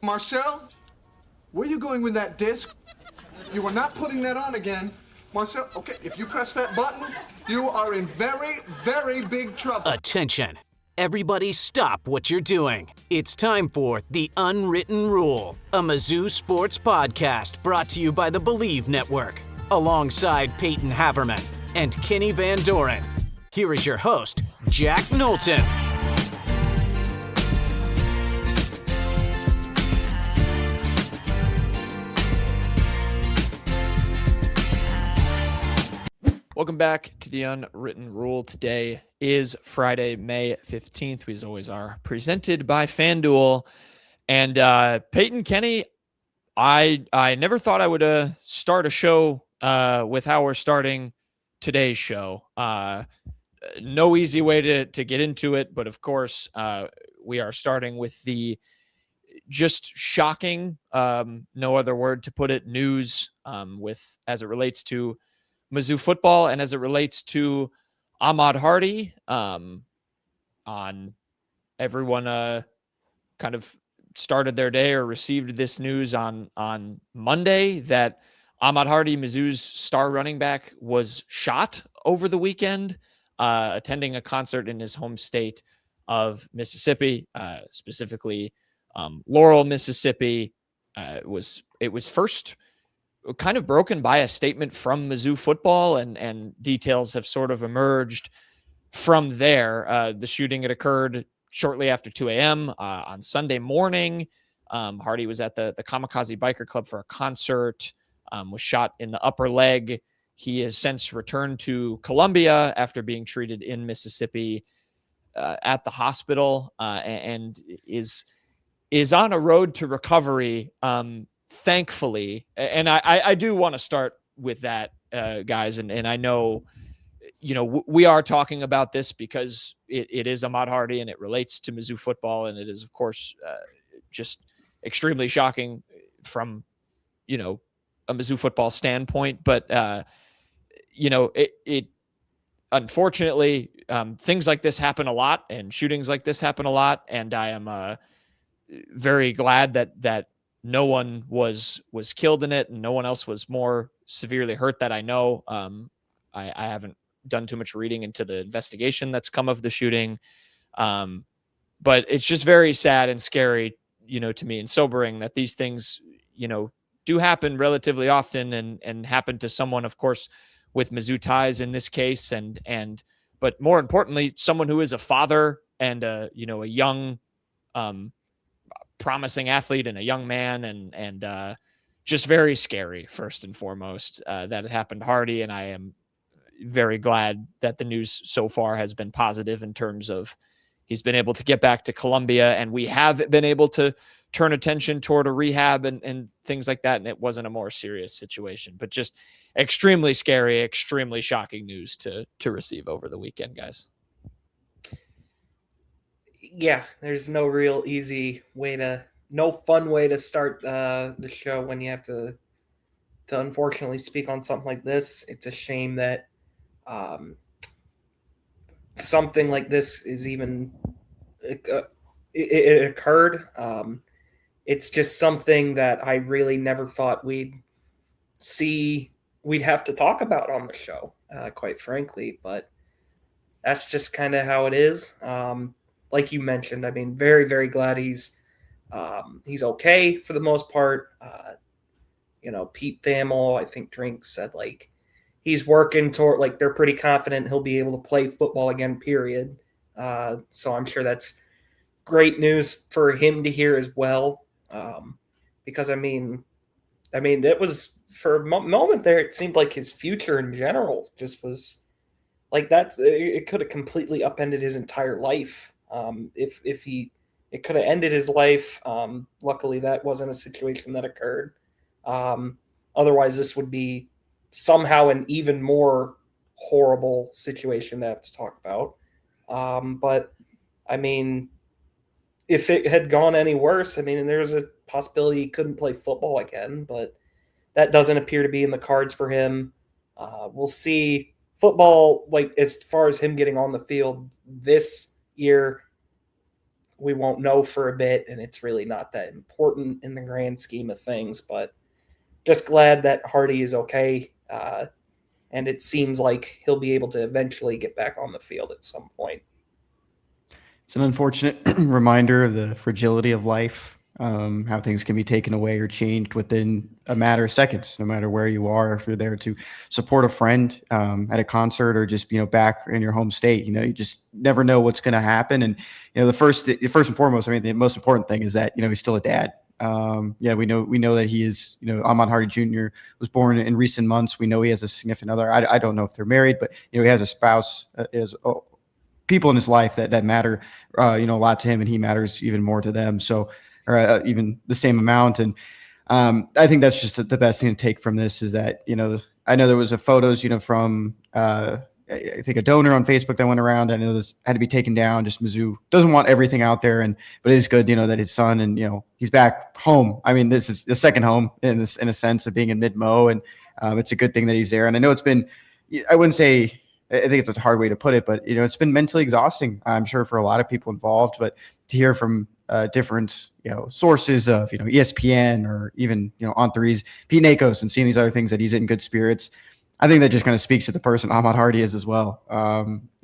Marcel, where are you going with that disc? You are not putting that on again. Marcel, okay, if you press that button, you are in very, very big trouble. Attention. Everybody stop what you're doing. It's time for The Unwritten Rule, a Mizzou sports podcast brought to you by the Believe Network, alongside Payton Haverman and Kenny Van Doren. Here is your host, Jack Knowlton. Welcome back to The Unwritten Rule. Today is Friday, May 15th. We, as always, are presented by FanDuel. And Payton, Kenny, I never thought I would start a show with how we're starting today's show. No easy way to get into it, but of course, we are starting with the just shocking, no other word to put it, news with as it relates to Mizzou football and as it relates to Ahmad Hardy. On everyone kind of started their day or received this news on Monday that Ahmad Hardy, Mizzou's star running back, was shot over the weekend attending a concert in his home state of Mississippi, specifically Laurel, Mississippi. It was first kind of broken by a statement from Mizzou football, and details have sort of emerged from there. The shooting had occurred shortly after 2 a.m. On Sunday morning. Hardy was at the Kamikaze Biker Club for a concert, was shot in the upper leg. He has since returned to Columbia after being treated in Mississippi at the hospital, and is on a road to recovery, thankfully. And I do want to start with that, guys. And I know, we are talking about this because it is Ahmad Hardy and it relates to Mizzou football. And it is, of course, just extremely shocking from, a Mizzou football standpoint. But, it unfortunately, things like this happen a lot and shootings like this happen a lot. And I am very glad that no one was killed in it and no one else was more severely hurt that I know. I haven't done too much reading into the investigation that's come of the shooting. But it's just very sad and scary, to me, and sobering that these things, do happen relatively often and happen to someone, of course, with Mizzou ties in this case. But more importantly, someone who is a father and a young, promising athlete and a young man, and just very scary, first and foremost, that it happened to Hardy. And I am very glad that the news so far has been positive in terms of he's been able to get back to Columbia, and we have been able to turn attention toward a rehab and things like that. And it wasn't a more serious situation, but just extremely scary, extremely shocking news to receive over the weekend, guys. Yeah, there's no real easy way no fun way to start the show when you have to unfortunately speak on something like this. It's a shame that something like this is even it occurred. It's just something that I really never thought we'd have to talk about on the show, quite frankly. But that's just kind of how it is. Like you mentioned, I mean, very, very glad he's okay for the most part. Pete Thamel, I think Drink said he's working toward, they're pretty confident he'll be able to play football again, period. So I'm sure that's great news for him to hear as well. Because I mean, it was, for a moment there, it seemed like his future in general just was that. It could have completely upended his entire life. It could have ended his life. Luckily, that wasn't a situation that occurred. Otherwise, this would be somehow an even more horrible situation to have to talk about. But I mean, if it had gone any worse, and there's a possibility he couldn't play football again, but that doesn't appear to be in the cards for him. We'll see. Football, as far as him getting on the field this year, we won't know for a bit, and it's really not that important in the grand scheme of things. But just glad that Hardy is okay, and it seems like he'll be able to eventually get back on the field at some point. It's an unfortunate reminder of the fragility of life, how things can be taken away or changed within a matter of seconds, no matter where you are. If you're there to support a friend at a concert or just, back in your home state, you just never know what's going to happen. And, the first and foremost, I mean, the most important thing is that, he's still a dad. We know that he is, Ahmad Hardy Jr. was born in recent months. We know he has a significant other. I don't know if they're married, but, he has a spouse, people in his life that matter, a lot to him, and he matters even more to them. So, or even the same amount. And I think that's just the best thing to take from this is that, I know there was a photos, from, I think a donor on Facebook that went around. I know this had to be taken down. Just Mizzou doesn't want everything out there. But it is good, that his son and, he's back home. I mean, this is the second home in a sense of being in mid-Mo. And it's a good thing that he's there. And I know it's been, I wouldn't say, I think it's a hard way to put it, but it's been mentally exhausting, I'm sure, for a lot of people involved. But to hear from different sources of ESPN or even On3's Pete Nakos and seeing these other things that he's in good spirits, I think that just kind of speaks to the person Ahmad Hardy is as well.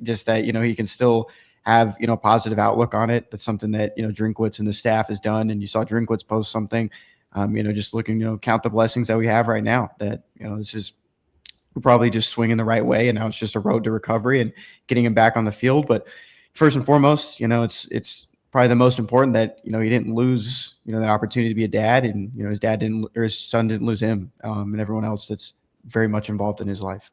Just that he can still have a positive outlook on it. That's something that Drinkwitz and the staff has done, and you saw Drinkwitz post something. Just looking count the blessings that we have right now. That this is. We're probably just swinging the right way, and now it's just a road to recovery and getting him back on the field. But first and foremost, it's probably the most important that he didn't lose the opportunity to be a dad, and his dad didn't, or his son didn't lose him, and everyone else that's very much involved in his life.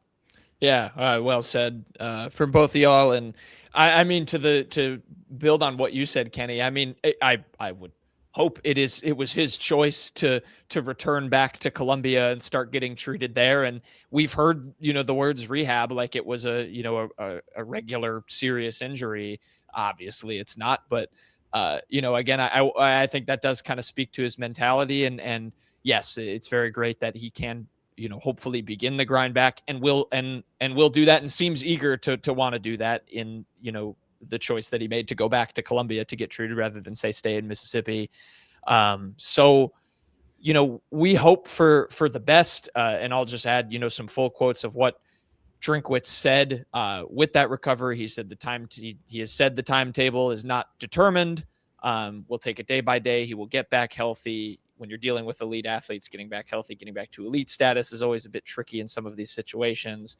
Yeah, well said from both of y'all. And I mean, to build on what you said, Kenny. I mean, I would hope it was his choice to return back to Columbia and start getting treated there. And we've heard, the words rehab like it was a regular serious injury. Obviously it's not, but again, I think that does kind of speak to his mentality, and yes, it's very great that he can, hopefully begin the grind back, and will do that, and seems eager to want to do that in, the choice that he made to go back to Columbia to get treated rather than stay in Mississippi. So, we hope for the best. And I'll just add, some full quotes of what Drinkwitz said with that recovery. He said he has said the timetable is not determined. We'll take it day by day. He will get back healthy. When you're dealing with elite athletes, getting back healthy, getting back to elite status is always a bit tricky in some of these situations.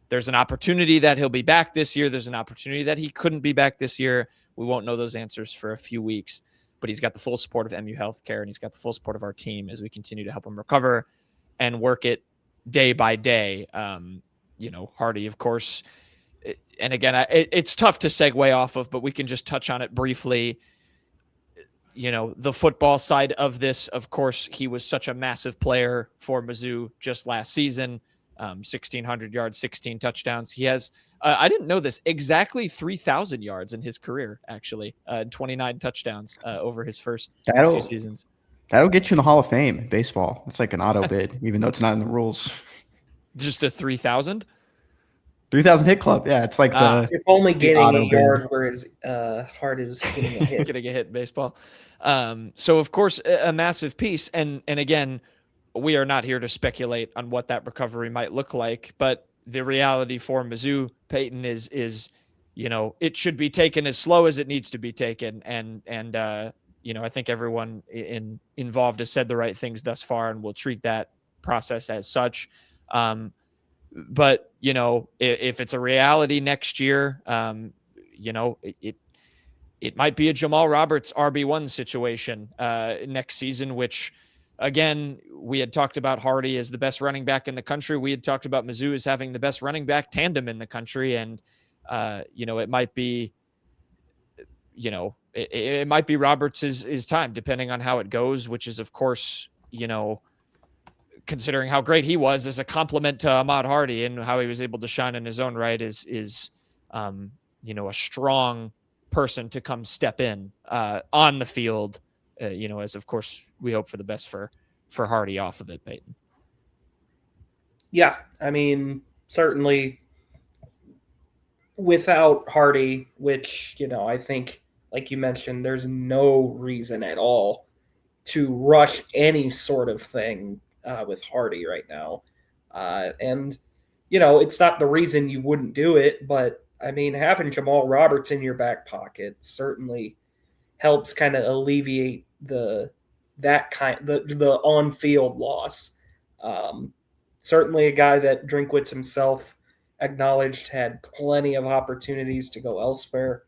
There's an opportunity that he'll be back this year. There's an opportunity that he couldn't be back this year. We won't know those answers for a few weeks, but he's got the full support of MU Healthcare, and he's got the full support of our team as we continue to help him recover and work it day by day. Hardy, of course, and again, it's tough to segue off of, but we can just touch on it briefly. The football side of this, of course, he was such a massive player for Mizzou just last season. 1,600 yards, 16 touchdowns. He has, I didn't know this, exactly 3,000 yards in his career, actually, 29 touchdowns over his first 2 seasons. That'll get you in the Hall of Fame in baseball. It's like an auto bid, even though it's not in the rules. Just a 3,000? 3,000 hit club. Yeah, it's like if only getting a yard where his heart is getting a hit. Getting a hit in baseball. So, of course, a massive piece. And again, we are not here to speculate on what that recovery might look like, but the reality for Mizzou, Payton, is it should be taken as slow as it needs to be taken. And I think everyone involved has said the right things thus far, and will treat that process as such. But if it's a reality next year, it might be a Jamal Roberts RB1 situation next season, which, again, we had talked about Hardy as the best running back in the country. We had talked about Mizzou as having the best running back tandem in the country. And, it might be, it might be Roberts' time, depending on how it goes, which is, of course, considering how great he was as a compliment to Ahmad Hardy and how he was able to shine in his own right, is a strong person to come step in on the field, as of course we hope for the best for Hardy off of it, Payton. Yeah, I mean, certainly without Hardy, which, I think like you mentioned, there's no reason at all to rush any sort of thing with Hardy right now. And, it's not the reason you wouldn't do it, but I mean, having Jamal Roberts in your back pocket certainly helps kind of alleviate the on-field loss. Certainly a guy that Drinkwitz himself acknowledged had plenty of opportunities to go elsewhere.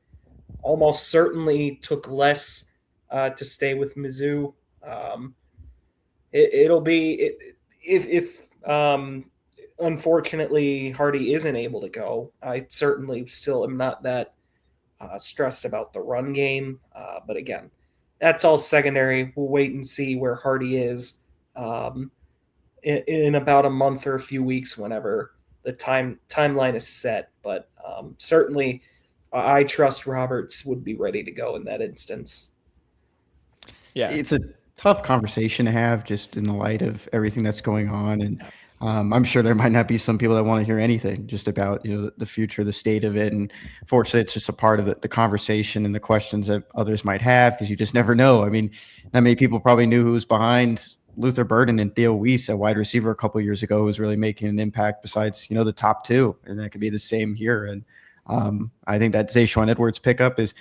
Almost certainly took less to stay with Mizzou. It'll be if unfortunately Hardy isn't able to go. I certainly still am not that stressed about the run game, but again, that's all secondary. We'll wait and see where Hardy is in about a month or a few weeks, whenever the timeline is set. But certainly, I trust Roberts would be ready to go in that instance. Yeah, it's a tough conversation to have just in the light of everything that's going on. And I'm sure there might not be some people that want to hear anything just about, the future, the state of it. And fortunately, it's just a part of the conversation and the questions that others might have, because you just never know. I mean, not many people probably knew who was behind Luther Burden and Theo Weiss, a wide receiver a couple of years ago, who was really making an impact besides, the top two. And that could be the same here. And I think that Zayshawn Edwards pickup is,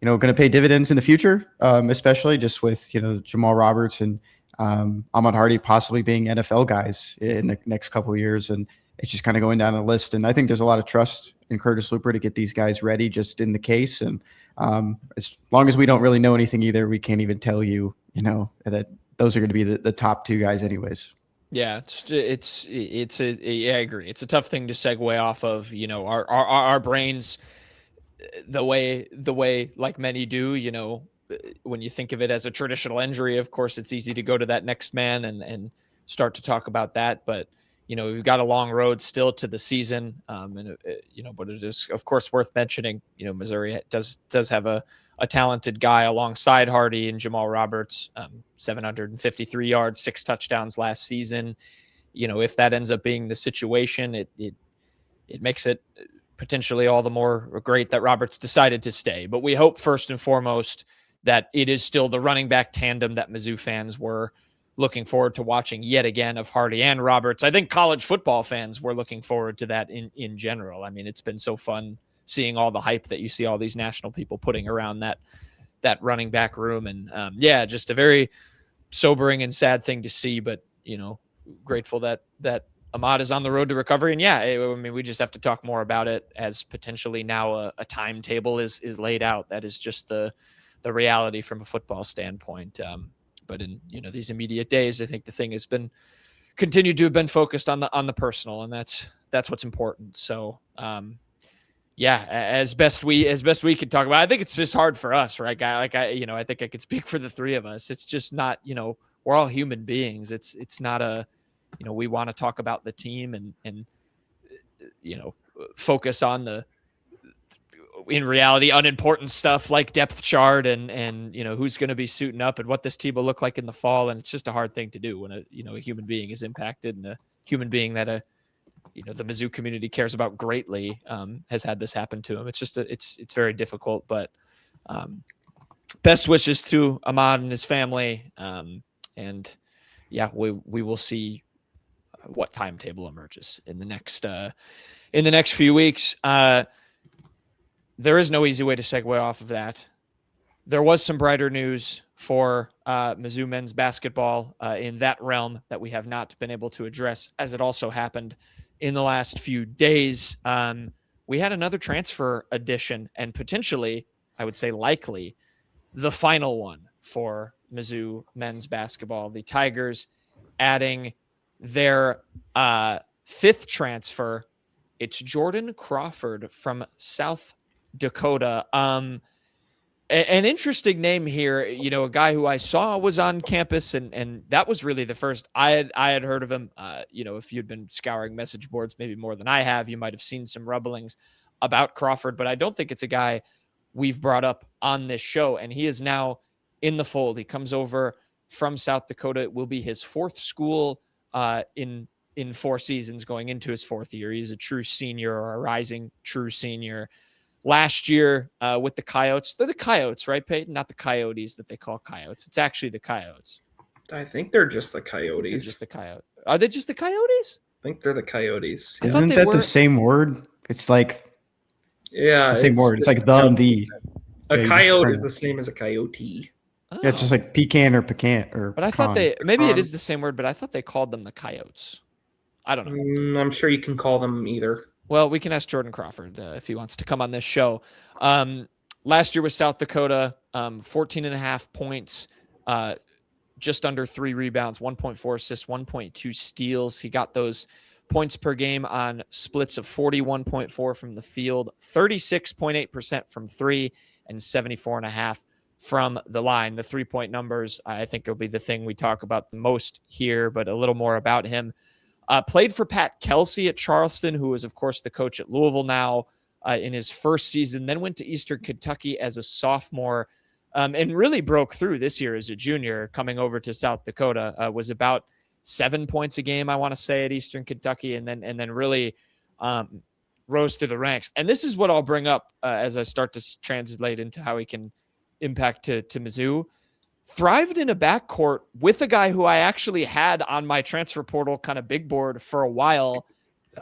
going to pay dividends in the future, especially just with, Jamal Roberts and Ahmad Hardy possibly being NFL guys in the next couple of years. And it's just kind of going down the list. And I think there's a lot of trust in Curtis Looper to get these guys ready just in the case. And as long as we don't really know anything either, we can't even tell you, that those are going to be the top two guys anyways. Yeah, I agree. It's a tough thing to segue off of, our brains, the way like many do, when you think of it as a traditional injury, of course, it's easy to go to that next man and start to talk about that. But, we've got a long road still to the season. But it is, of course, worth mentioning, Missouri does have a talented guy alongside Hardy and Jamal Roberts, 753 yards, 6 touchdowns last season. If that ends up being the situation, it makes it potentially all the more great that Roberts decided to stay. But we hope first and foremost that it is still the running back tandem that Mizzou fans were looking forward to watching yet again, of Hardy and Roberts. I think college football fans were looking forward to that in general. I mean, it's been so fun seeing all the hype that you see all these national people putting around that running back room. And just a very sobering and sad thing to see, but grateful that Ahmad is on the road to recovery. And we just have to talk more about it as potentially now a timetable is laid out. That is just the reality from a football standpoint. But in these immediate days, I think the thing has been continued to have been focused on the personal, and that's what's important. So as best we could talk about, I think it's just hard for us, right, guy? I think I could speak for the three of us. It's just not, we're all human beings. It's not a, we want to talk about the team and focus on in reality, unimportant stuff like depth chart and who's going to be suiting up and what this team will look like in the fall. And it's just a hard thing to do when a human being is impacted, and a human being that the Mizzou community cares about greatly has had this happen to him. It's just it's very difficult, but best wishes to Ahmad and his family. We will see what timetable emerges in the next few weeks. There is no easy way to segue off of that. There was some brighter news for Mizzou men's basketball in that realm that we have not been able to address, as it also happened in the last few days. We had another transfer addition, and potentially, I would say likely, the final one for Mizzou men's basketball. The Tigers adding their 5th transfer. It's Jordan Crawford from South Dakota. An interesting name here, a guy who I saw was on campus, and that was really the first I had heard of him. If you'd been scouring message boards, maybe more than I have, you might have seen some rumblings about Crawford, but I don't think it's a guy we've brought up on this show, and he is now in the fold. He comes over from South Dakota. It will be his 4th school in 4 seasons, going into his 4th year. He's a true senior, or a rising true senior. last year with the Coyotes. They're the Coyotes, right, Peyton? Not the Coyotes that they call Coyotes. It's actually the Coyotes. I think they're just the They're Coyotes. just the Coyotes. Are they just the Coyotes? I think they're the Coyotes. I thought Isn't they that were- the same word? It's like Yeah, it's the same word. It's like just the. a Yeah, you just coyote turn is it. the same as a coyote. Yeah, it's just like pecan or pecan or. But I thought pecan. maybe it Pecan. is the same word, but I thought they called them the Coyotes. I don't know. I'm sure you can call them either. Well, we can ask Jordan Crawford if he wants to come on this show. Last year with South Dakota, 14.5 points, just under 3 rebounds, 1.4 assists, 1.2 steals. He got those points per game on splits of 41.4 from the field, 36.8% from 3, and 74.5 from the line. The 3-point numbers, I think, will be the thing we talk about the most here, but a little more about him. Played for Pat Kelsey at Charleston, who is, of course, the coach at Louisville now in his first season, then went to Eastern Kentucky as a sophomore and really broke through this year as a junior, coming over to South Dakota, was about 7 points a game, I want to say, at Eastern Kentucky, and then really rose through the ranks. And this is what I'll bring up as I start to translate into how he can impact to Mizzou. Thrived in a backcourt with a guy who I actually had on my transfer portal kind of big board for a while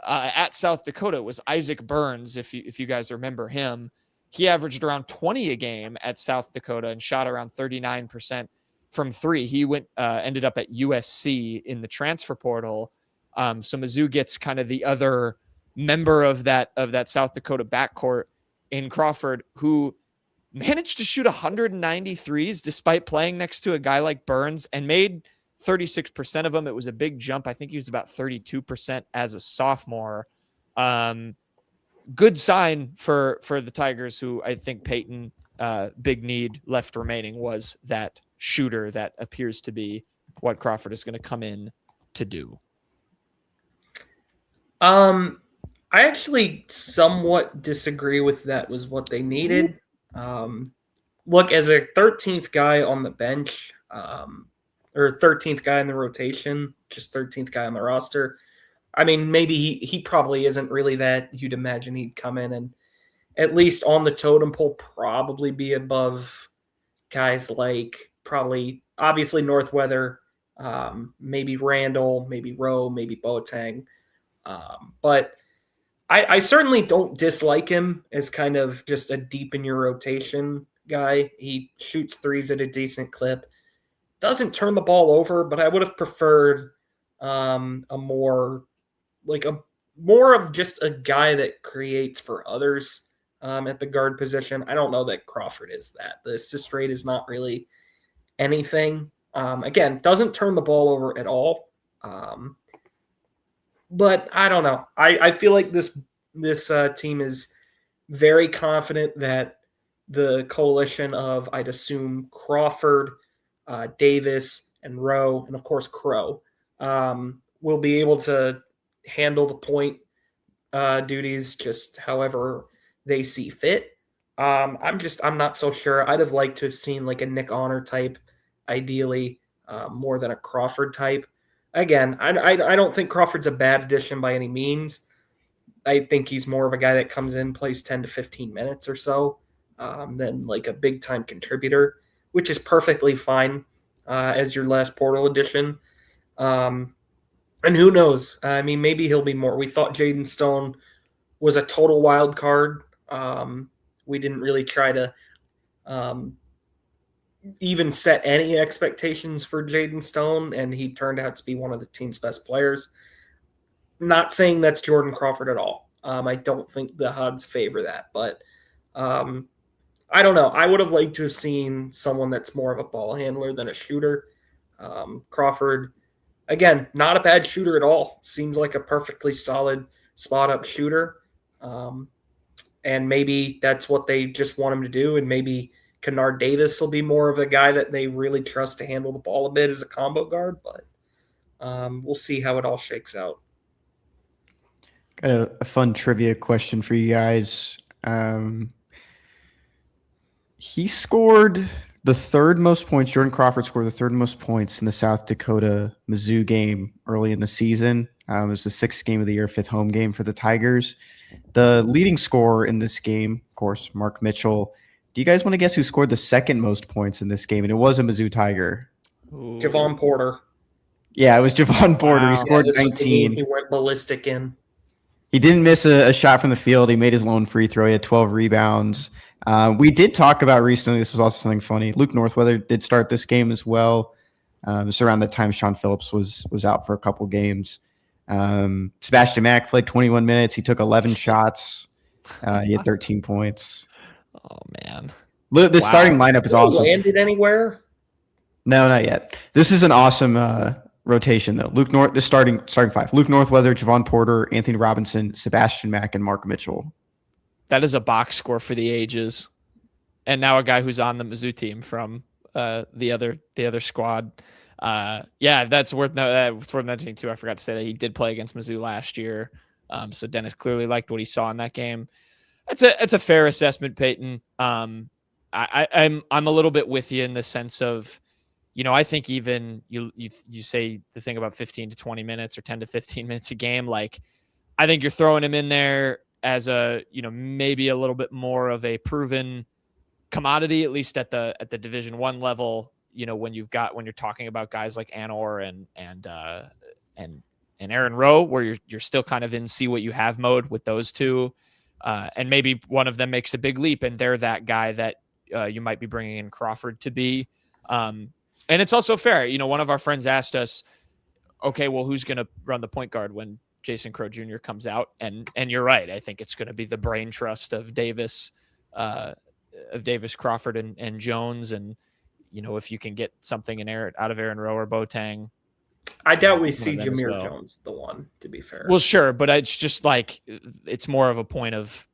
at South Dakota. It was Isaac Burns, if you guys remember him. He averaged around 20 a game at South Dakota and shot around 39% from 3. He ended up at USC in the transfer portal. So Mizzou gets kind of the other member of that South Dakota backcourt in Crawford, who managed to shoot 190 threes despite playing next to a guy like Burns and made 36% of them. It was a big jump. I think he was about 32% as a sophomore. Good sign for the Tigers, who I think Payton, big need left remaining was that shooter that appears to be what Crawford is going to come in to do. I actually somewhat disagree with that was what they needed. Look, as a 13th guy on the bench, or 13th guy in the rotation, just 13th guy on the roster, I mean, maybe he probably isn't really that. You'd imagine he'd come in and at least on the totem pole probably be above guys like probably, obviously, Northweather, maybe Randall, maybe Rowe, maybe Boateng. But I certainly don't dislike him as kind of just a deep in your rotation guy. He shoots threes at a decent clip. Doesn't turn the ball over, but I would have preferred more of just a guy that creates for others at the guard position. I don't know that Crawford is that. The assist rate is not really anything. Again, doesn't turn the ball over at all. But I don't know. I feel like this team is very confident that the coalition of, I'd assume, Crawford, Davis, and Rowe, and of course Crow, will be able to handle the point duties just however they see fit. I'm not so sure. I'd have liked to have seen like a Nick Honor type, ideally, more than a Crawford type. Again, I don't think Crawford's a bad addition by any means. I think he's more of a guy that comes in, plays 10 to 15 minutes or so, than like a big-time contributor, which is perfectly fine as your last portal addition. And who knows? I mean, maybe he'll be more. We thought Jaden Stone was a total wild card. We didn't really try to even set any expectations for Jaden Stone, and he turned out to be one of the team's best players. Not saying that's Jordan Crawford at all. I don't think the odds favor that, but I don't know. I would have liked to have seen someone that's more of a ball handler than a shooter. Crawford, again, not a bad shooter at all. Seems like a perfectly solid spot-up shooter. And maybe that's what they just want him to do, and maybe Kennard Davis will be more of a guy that they really trust to handle the ball a bit as a combo guard, but we'll see how it all shakes out. Got a fun trivia question for you guys. He scored the third most points. Jordan Crawford scored the third most points in the South Dakota Mizzou game early in the season. It was the 6th game of the year, 5th home game for the Tigers. The leading scorer in this game, of course, Mark Mitchell. Do you guys want to guess who scored the 2nd most points in this game? And it was a Mizzou Tiger. Ooh. Javon Porter. Yeah, it was Javon Porter. Wow. He scored this was the game 19. he went ballistic in. He didn't miss a shot from the field. He made his lone free throw. He had 12 rebounds. We did talk about recently, this was also something funny. Luke Northweather did start this game as well. It's around the time Sean Phillips was out for a couple games. Sebastian Mack played 21 minutes. He took 11 shots. He had 13 points. Oh, man. The starting lineup is awesome. Landed anywhere? No, not yet. This is an awesome rotation, though. The starting 5. Luke Northweather, Javon Porter, Anthony Robinson, Sebastian Mack, and Mark Mitchell. That is a box score for the ages. And now a guy who's on the Mizzou team from the other squad. That's worth mentioning too. I forgot to say that he did play against Mizzou last year. So Dennis clearly liked what he saw in that game. It's a fair assessment, Payton. I'm a little bit with you in the sense of, I think even you say the thing about 15 to 20 minutes or 10 to 15 minutes a game. Like, I think you're throwing him in there as a, maybe a little bit more of a proven commodity, at least at the Division I level. When you're talking about guys like Anor and Aaron Rowe, where you're still kind of in see what you have mode with those two, and maybe one of them makes a big leap, and they're that guy that you might be bringing in Crawford to be. And it's also fair. One of our friends asked us, okay, well, who's going to run the point guard when Jason Crow Jr. comes out? And you're right. I think it's going to be the brain trust of Davis, Crawford, and Jones. And, if you can get something out of Aaron Rowe or Boateng. I doubt we see Jameer Jones, the one, to be fair. Well, sure. But it's just like, it's more of a point of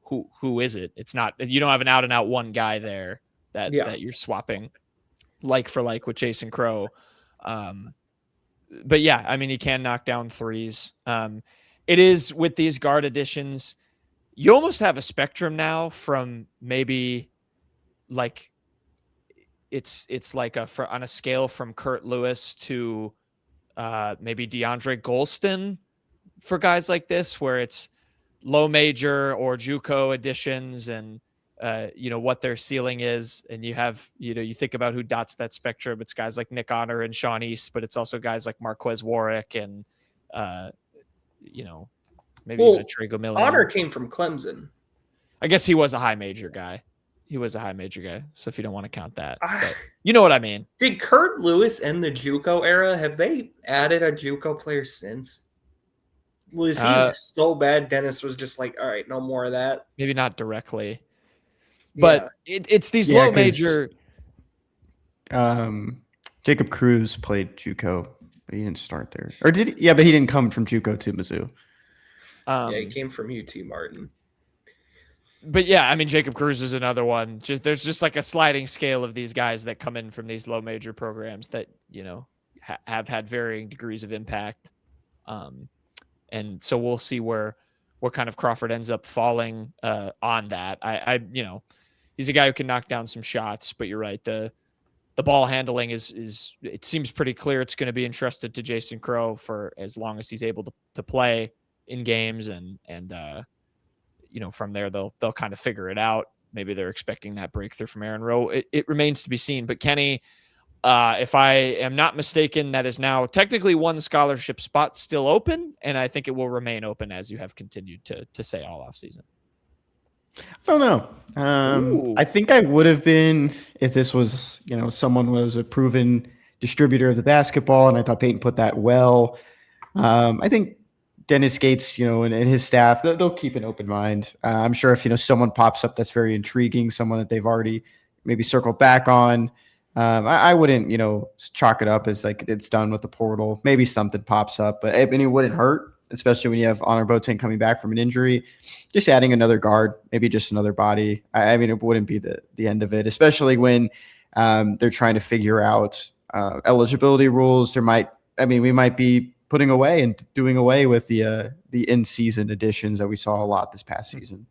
who is it? It's not, you don't have an out and out one guy there that you're swapping like for like with Jason Crow. But yeah, I mean, he can knock down threes. It is with these guard additions, you almost have a spectrum now from maybe like it's like on a scale from Kurt Lewis to maybe DeAndre Golston for guys like this, where it's low major or JUCO additions and what their ceiling is. And you have, you think about who dots that spectrum. It's guys like Nick Honor and Sean East, but it's also guys like Marquez Warwick and, maybe even Trey Gomillion. Honor came from Clemson. I guess he was a high major guy. So if you don't want to count that, but you know what I mean. Did Kurt Lewis end the JUCO era? Have they added a JUCO player since? Was he so bad Dennis was just like, all right, no more of that? Maybe not directly. But it's these low major. Jacob Cruz played JUCO, but he didn't start there. Or did he? Yeah, but he didn't come from JUCO to Mizzou. He came from UT Martin. But yeah, I mean, Jacob Cruz is another one. There's just like a sliding scale of these guys that come in from these low major programs that, have had varying degrees of impact. And so we'll see where kind of Crawford ends up falling on that. He's a guy who can knock down some shots, but you're right. The ball handling is it seems pretty clear it's going to be entrusted to Jason Crow for as long as he's able to play in games, and from there they'll kind of figure it out. Maybe they're expecting that breakthrough from Aaron Rowe. It remains to be seen. But Kenny, if I am not mistaken, that is now technically one scholarship spot still open, and I think it will remain open as you have continued to say all off season. I don't know. I think I would have been if this was, someone was a proven distributor of the basketball, and I thought Payton put that well. I think Dennis Gates, and his staff, they'll keep an open mind. I'm sure if, someone pops up that's very intriguing, someone that they've already maybe circled back on, I wouldn't, chalk it up as like it's done with the portal. Maybe something pops up, but it wouldn't hurt, especially when you have Honor Boateng coming back from an injury. Just adding another guard, maybe just another body. I mean, it wouldn't be the end of it, especially when they're trying to figure out eligibility rules. We might be putting away and doing away with the in-season additions that we saw a lot this past season.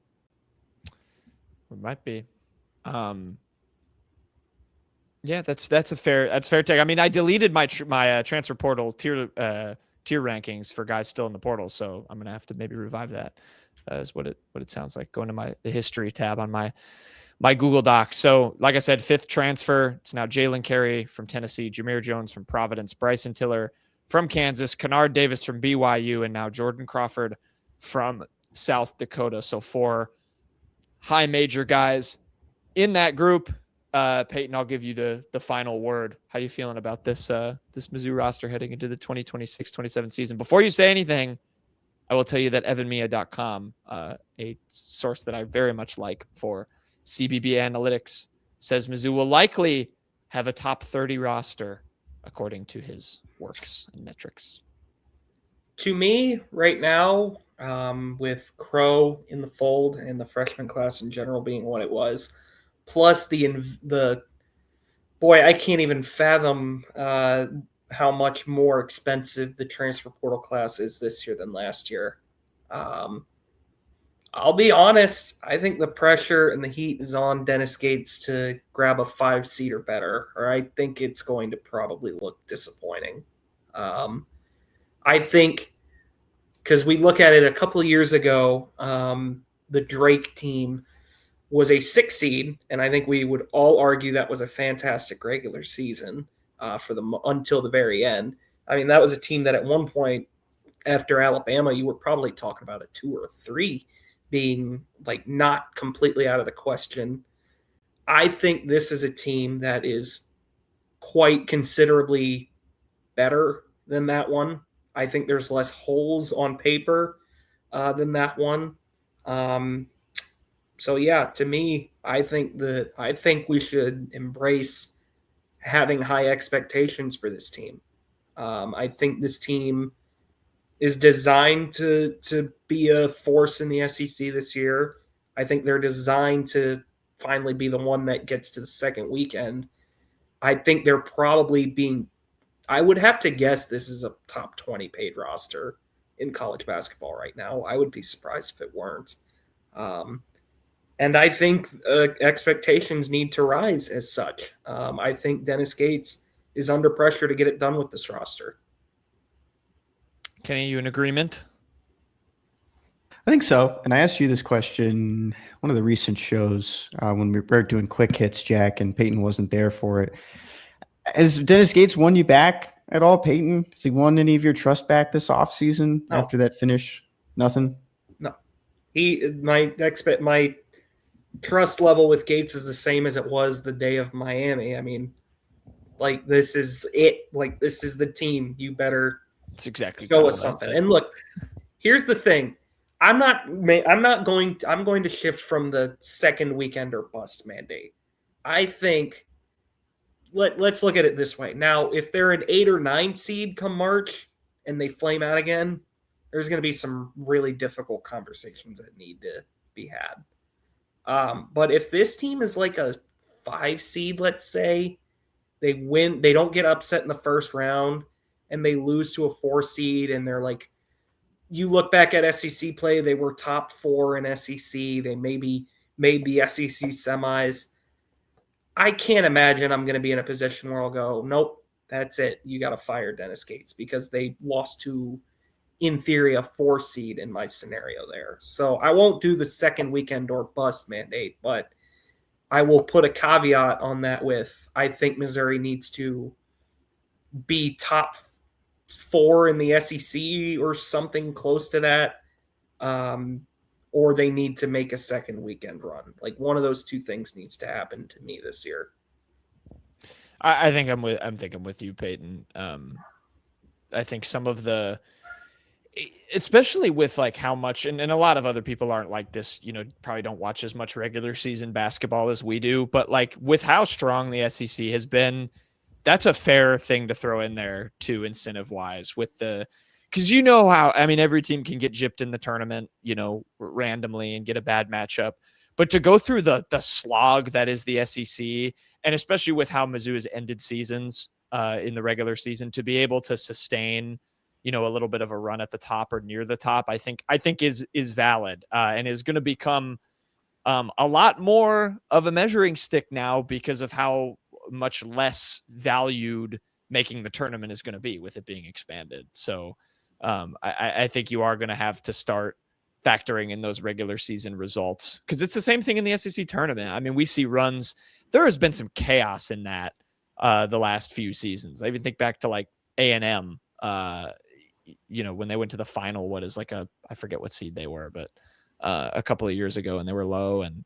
It might be. Yeah, that's a fair take. I mean, I deleted my transfer portal tier tier rankings for guys still in the portal. So I'm going to have to maybe revive that is what it sounds like. Going to the history tab on my Google Docs. So like I said, 5th transfer. It's now Jalen Carey from Tennessee, Jameer Jones from Providence, Bryson Tiller from Kansas, Kennard Davis from BYU, and now Jordan Crawford from South Dakota. So 4 high major guys in that group. Payton, I'll give you the final word. How are you feeling about this Mizzou roster heading into the 2026-27 season? Before you say anything, I will tell you that evanmia.com, a source that I very much like for CBB analytics, says Mizzou will likely have a top 30 roster according to his works and metrics. To me, right now, with Crow in the fold and the freshman class in general being what it was, plus the boy, I can't even fathom how much more expensive the transfer portal class is this year than last year. I'll be honest, I think the pressure and the heat is on Dennis Gates to grab a 5 seed or better, or I think it's going to probably look disappointing. I think because we look at it a couple of years ago, the Drake team was a 6 seed, and I think we would all argue that was a fantastic regular season until the very end. I mean, that was a team that at one point after Alabama, you were probably talking about a 2 or a 3 being like not completely out of the question. I think this is a team that is quite considerably better than that one. I think there's less holes on paper than that one. So yeah, to me, I think we should embrace having high expectations for this team. I think this team is designed to be a force in the SEC this year. I think they're designed to finally be the one that gets to the second weekend. I think they're probably I would have to guess this is a top 20 paid roster in college basketball right now. I would be surprised if it weren't. And I think expectations need to rise as such. I think Dennis Gates is under pressure to get it done with this roster. Kenny, you in agreement? I think so. And I asked you this question one of the recent shows when we were doing quick hits, Jack, and Payton wasn't there for it. Has Dennis Gates won you back at all, Payton? Has he won any of your trust back this offseason after that finish? Nothing? No. My trust level with Gates is the same as it was the day of Miami. I mean, like, this is it. Like, this is the team. You better show us something. And look, here's the thing. I'm going to shift from the second weekend or bust mandate. I think let's look at it this way. Now, if they're an 8 or 9 seed come March and they flame out again, there's going to be some really difficult conversations that need to be had. But if this team is like a 5 seed, let's say, they win, they don't get upset in the first round, and they lose to a 4 seed, and they're like, you look back at SEC play, they were top 4 in SEC. They maybe made the SEC semis. I can't imagine I'm going to be in a position where I'll go, nope, that's it. You got to fire Dennis Gates because they lost to, in theory, a 4 seed in my scenario there. So I won't do the second weekend or bust mandate, but I will put a caveat on that with, I think Missouri needs to be top 4 in the SEC or something close to that. Or they need to make a second weekend run. Like, one of those two things needs to happen to me this year. I think I'm thinking with you, Payton. I think some of especially with like how much, and a lot of other people aren't like this, probably don't watch as much regular season basketball as we do, but like with how strong the SEC has been, that's a fair thing to throw in there too, incentive wise, because how, every team can get gypped in the tournament, randomly and get a bad matchup, but to go through the slog that is the SEC, and especially with how Mizzou has ended seasons in the regular season, to be able to sustain, a little bit of a run at the top or near the top, I think is valid and is going to become a lot more of a measuring stick now because of how much less valued making the tournament is going to be with it being expanded. So I think you are going to have to start factoring in those regular season results, because it's the same thing in the SEC tournament. I mean, we see runs. There has been some chaos in that the last few seasons. I even think back to like A&M, when they went to the final, I forget what seed they were, but a couple of years ago, and they were low. And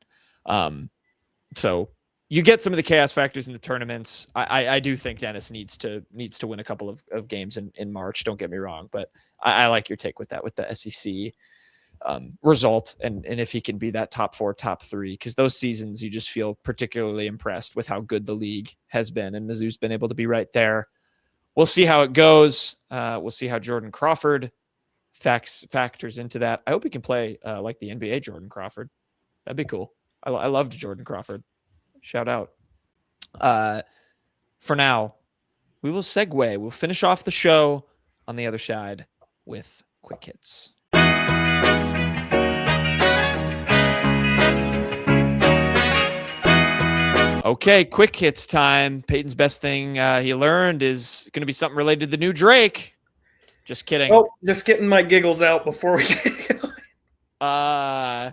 so you get some of the chaos factors in the tournaments. I do think Dennis needs to win a couple of games in March. Don't get me wrong, but I like your take with that, with the SEC result, and if he can be that top 4, top 3, because those seasons you just feel particularly impressed with how good the league has been, and Mizzou's been able to be right there. We'll see how it goes. We'll see how Jordan Crawford factors into that. I hope he can play like the NBA Jordan Crawford. That'd be cool. I loved Jordan Crawford. Shout out. For now, we will segue. We'll finish off the show on the other side with quick hits. Okay, quick hits time. Payton's best thing he learned is going to be something related to the new Drake. Just kidding. Oh, just getting my giggles out before we get going.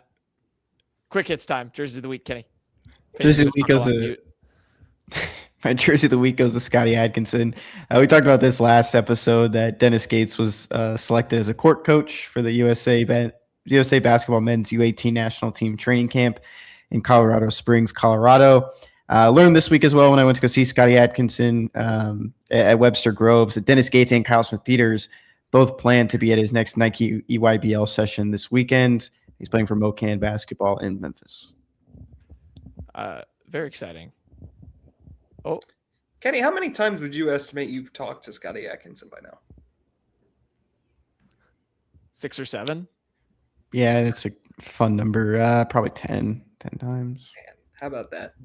Quick hits time. Jersey of the week, Kenny. Jersey of the week goes to my jersey of the week goes to Scotty Atkinson. We talked about this last episode that Dennis Gates was selected as a court coach for the USA basketball men's U18 national team training camp in Colorado Springs, Colorado. Learned this week as well when I went to go see Scotty Atkinson at Webster Groves that Dennis Gates and Kyle Smith-Peters both plan to be at his next Nike EYBL session this weekend. He's playing for Mocan basketball in Memphis. Very exciting. Oh, Kenny, how many times would you estimate you've talked to Scotty Atkinson by now? 6 or 7. Yeah, it's a fun number. Probably 10 times. Man, how about that?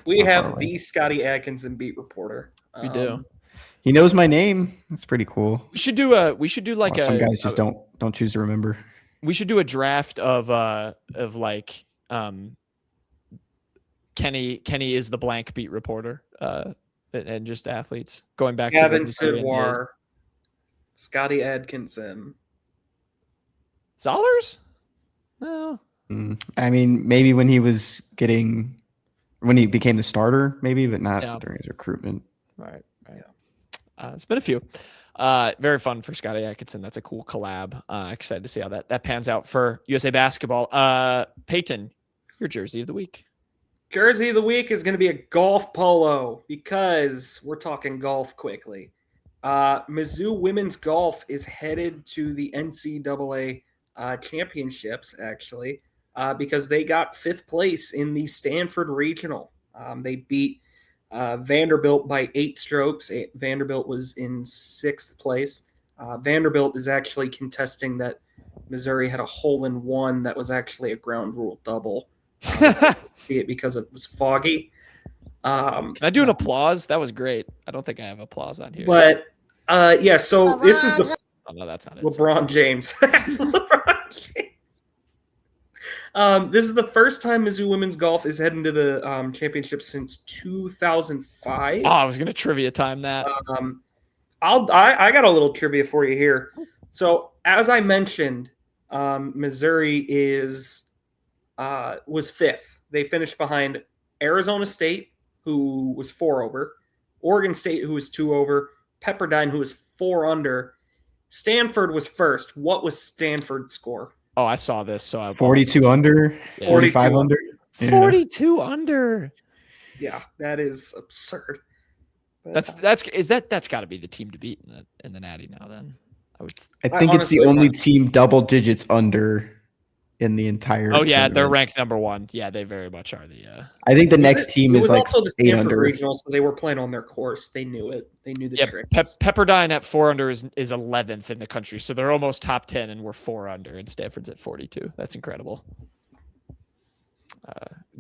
We have the Scotty Atkinson beat reporter. We do. He knows my name. That's pretty cool. We should do like some guys just don't choose to remember. We should do a draft of like Kenny is the blank beat reporter and just athletes going back Gavin to Sidwar, Scotty Atkinson, Zollers. No. I mean, maybe when he became the starter, maybe, but not during his recruitment. Right. Yeah. It's been a few. Very fun for Scotty Atkinson. That's a cool collab. Excited to see how that pans out for USA basketball. Payton, your jersey of the week. Jersey of the week is going to be a golf polo because we're talking golf quickly. Mizzou women's golf is headed to the NCAA championships, actually, because they got 5th place in the Stanford Regional. They beat Vanderbilt by 8 strokes. Vanderbilt was in 6th place. Vanderbilt is actually contesting that Missouri had a hole-in-one that was actually a ground rule double. See it because it was foggy. Can I do an applause? That was great. I don't think I have applause on here. But so this is the oh, no, that's not it. LeBron James. That's LeBron James. This is the first time Mizzou women's golf is heading to the championship since 2005. Oh, I was gonna trivia time that. I got a little trivia for you here. So as I mentioned, Missouri was 5th. They finished behind Arizona State, who was 4 over, Oregon State, who was 2 over, Pepperdine, who was 4 under. Stanford was 1st. What was Stanford's score? Oh, I saw this. So 42 under, 45 under. Yeah. 42 under. Yeah, that is absurd. But, that's got to be the team to beat in the Natty now. Then I think it's the only team double digits under in the entire. Oh yeah, tournament. they're ranked number 1. Yeah, they very much are the. I think the next team is like also the 8 Stanford under. Regional, so they were playing on their course. They knew it. They knew the trick. Pepperdine at 4 under is 11th in the country, so they're almost top 10, and we're 4 under, and Stanford's at 42. That's incredible.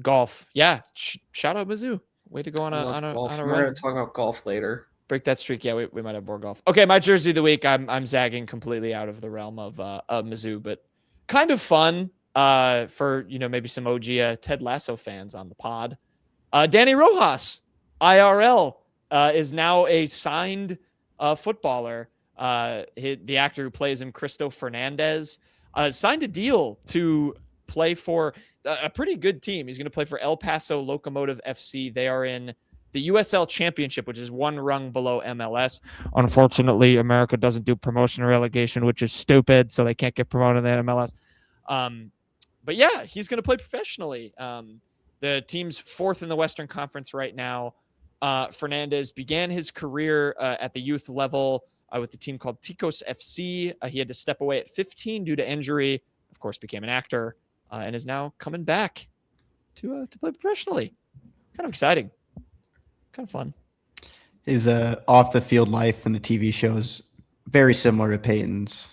Golf, yeah. Shout out Mizzou. Way to go on a We're run. going to talk about golf later. Break that streak. Yeah, we might have more golf. Okay, my jersey of the week. I'm zagging completely out of the realm of Mizzou, but kind of fun for maybe some OG Ted Lasso fans on the pod. Danny Rojas, IRL, is now a signed footballer. The actor who plays him, Cristo Fernandez, signed a deal to play for a pretty good team. He's going to play for El Paso Locomotive FC. They are in the USL Championship, which is one rung below MLS. Unfortunately, America doesn't do promotion or relegation, which is stupid, so they can't get promoted in the MLS. But yeah, he's going to play professionally. The team's fourth in the Western Conference right now. Fernandez began his career at the youth level with the team called Ticos FC. He had to step away at 15 due to injury. Of course, became an actor and is now coming back to play professionally. Kind of exciting. Kind of fun. His off the field life in the TV show is very similar to Payton's.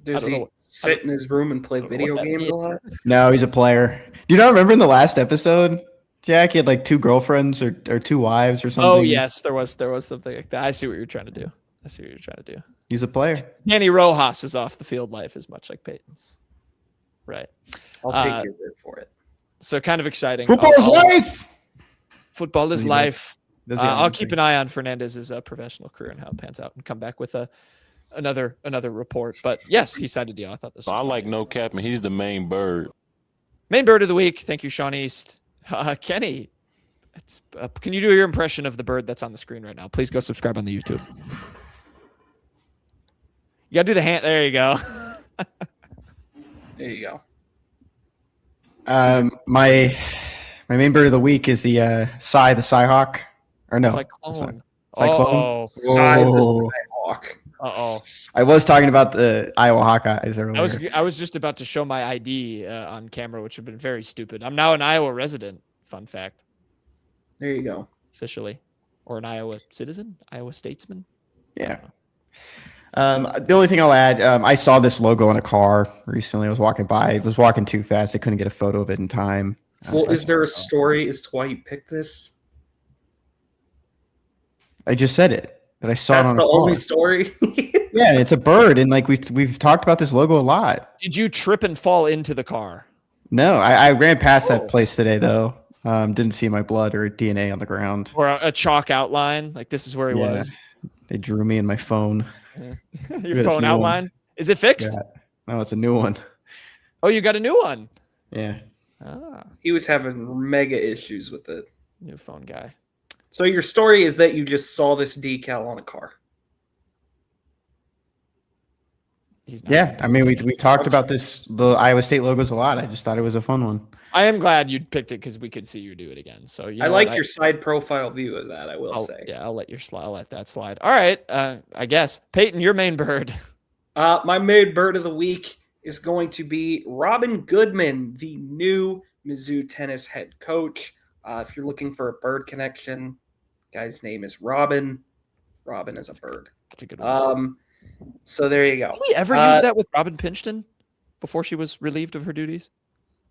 Does he sit in his room and play video games a lot? No, he's a player. Do you not remember in the last episode, Jack, he had like 2 girlfriends or 2 wives or something? Oh, yes, there was something like that. I see what you're trying to do. He's a player. Danny Rojas' off the field life is much like Payton's. Right. I'll take your word for it. So kind of exciting. Football's life. Football is life. I'll keep an eye. eye on Fernandez's professional career and how it pans out and come back with another report. But yes, he signed a deal. I thought this was I like no cap, and he's the main bird. Main bird of the week. Thank you, Sean East. Kenny, can you do your impression of the bird that's on the screen right now? Please go subscribe on the YouTube. You got to do the hand. There you go. There you go. My main bird of the week is the the Cyhawk. Or no. Cyclone. Cyclone. The Cyhawk. Uh-oh. I was talking about the Iowa Hawkeyes earlier. I was just about to show my ID on camera, which would have been very stupid. I'm now an Iowa resident. Fun fact. There you go. Officially. Or an Iowa citizen? Iowa statesman? Yeah. The only thing I'll add, I saw this logo in a car recently. I was walking by. It was walking too fast. I couldn't get a photo of it in time. Well, is there a story as to why you picked this? I just said it. That I saw it on a car. That's the only story? Yeah, it's a bird, and like we've talked about this logo a lot. Did you trip and fall into the car? No, I ran past that place today though. Didn't see my blood or DNA on the ground. Or a chalk outline? Like this is where he was? They drew me in my phone. Your phone outline? Is it fixed? Yeah. No, it's a new one. Oh, you got a new one? Yeah. He was having mega issues with it. New phone guy. So your story is that you just saw this decal on a car. Yeah, I mean, we talked about the Iowa State logos a lot. I just thought it was a fun one. I am glad you picked it because we could see you do it again. So I like your side profile view of that. I will say. Yeah, I'll let that slide. All right, I guess Payton, your main bird. My main bird of the week is going to be Robin Goodman, the new Mizzou tennis head coach. If you're looking for a bird connection, guy's name is Robin. Robin is a bird. That's a good one. So there you go. Did we ever use that with Robin Pinchton before she was relieved of her duties?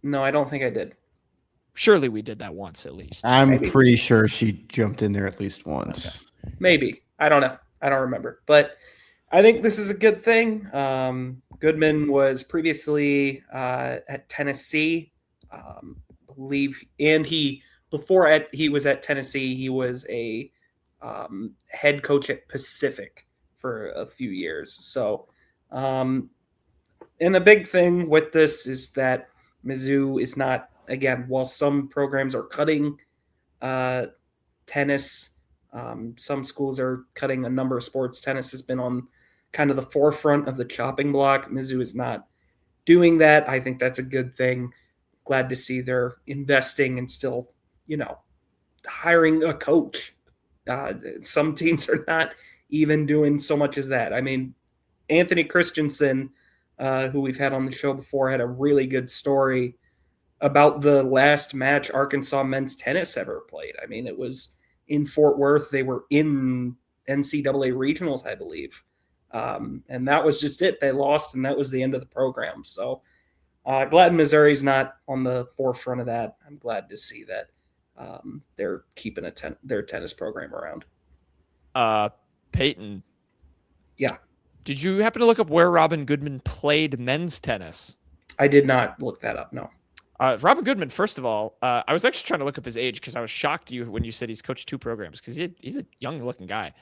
No, I don't think I did. Surely we did that once at least. I'm pretty sure she jumped in there at least once. Okay. Maybe. I don't know. I don't remember. But I think this is a good thing. Goodman was previously at Tennessee, believe, and he was at Tennessee, he was a head coach at Pacific for a few years. So, and the big thing with this is that Mizzou is not, again, while some programs are cutting tennis, some schools are cutting a number of sports. Tennis has been on kind of the forefront of the chopping block. Mizzou is not doing that. I think that's a good thing. Glad to see they're investing and still, hiring a coach. Some teams are not even doing so much as that. I mean, Anthony Christensen, who we've had on the show before, had a really good story about the last match Arkansas men's tennis ever played. I mean, it was in Fort Worth. They were in NCAA regionals, I believe. And that was just it. They lost, and that was the end of the program. So glad Missouri's not on the forefront of that. I'm glad to see that they're keeping their tennis program around. Payton. Yeah. Did you happen to look up where Robin Goodman played men's tennis? I did not look that up, no. Robin Goodman, first of all, I was actually trying to look up his age because I was shocked when you said he's coached 2 programs because he's a young-looking guy.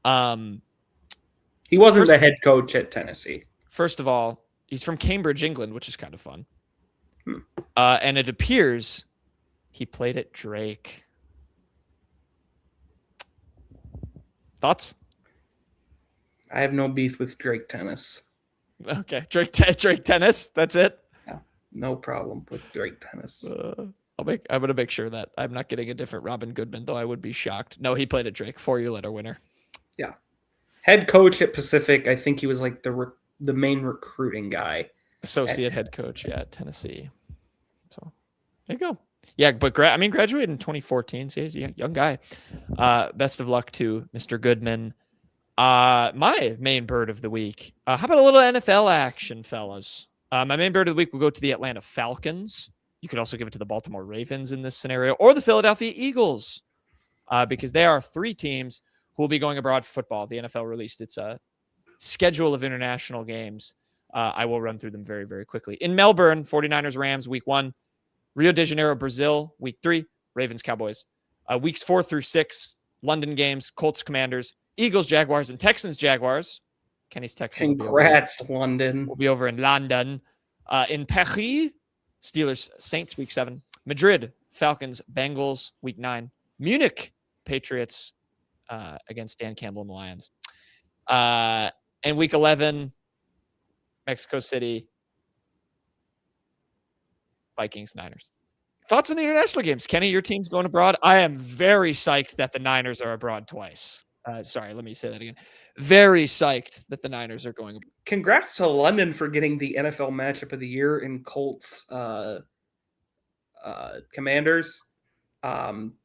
He wasn't the head coach at Tennessee. First of all, he's from Cambridge, England, which is kind of fun. And it appears he played at Drake. Thoughts? I have no beef with Drake tennis. Okay, Drake tennis. That's it. Yeah, no problem with Drake tennis. I'm gonna make sure that I'm not getting a different Robin Goodman, though I would be shocked. No, he played at Drake, 4-year letter winner. Yeah, head coach at Pacific. I think he was like the main recruiting guy. Associate head coach, at Tennessee. So there you go. Yeah, but graduated in 2014. So he's a young guy. Best of luck to Mr. Goodman. My main bird of the week. How about a little NFL action, fellas? My main bird of the week will go to the Atlanta Falcons. You could also give it to the Baltimore Ravens in this scenario, or the Philadelphia Eagles, because they are 3 teams who will be going abroad for football. The NFL released its schedule of international games. I will run through them very, very quickly. In Melbourne, 49ers, Rams, week 1. Rio de Janeiro, Brazil, week 3. Ravens, Cowboys. Weeks 4 through 6, London games, Colts, Commanders, Eagles, Jaguars, and Texans, Jaguars. Kenny's Texans. Congrats, London. We'll be over in London. In Paris, Steelers, Saints, week 7. Madrid, Falcons, Bengals, week 9. Munich, Patriots against Dan Campbell and the Lions. And week 11, Mexico City, Vikings, Niners. Thoughts on the international games? Kenny, your team's going abroad. I am very psyched that the Niners are abroad twice. Sorry, let me say that again. Very psyched that the Niners are going abroad. Congrats to London for getting the NFL matchup of the year in Colts Commanders.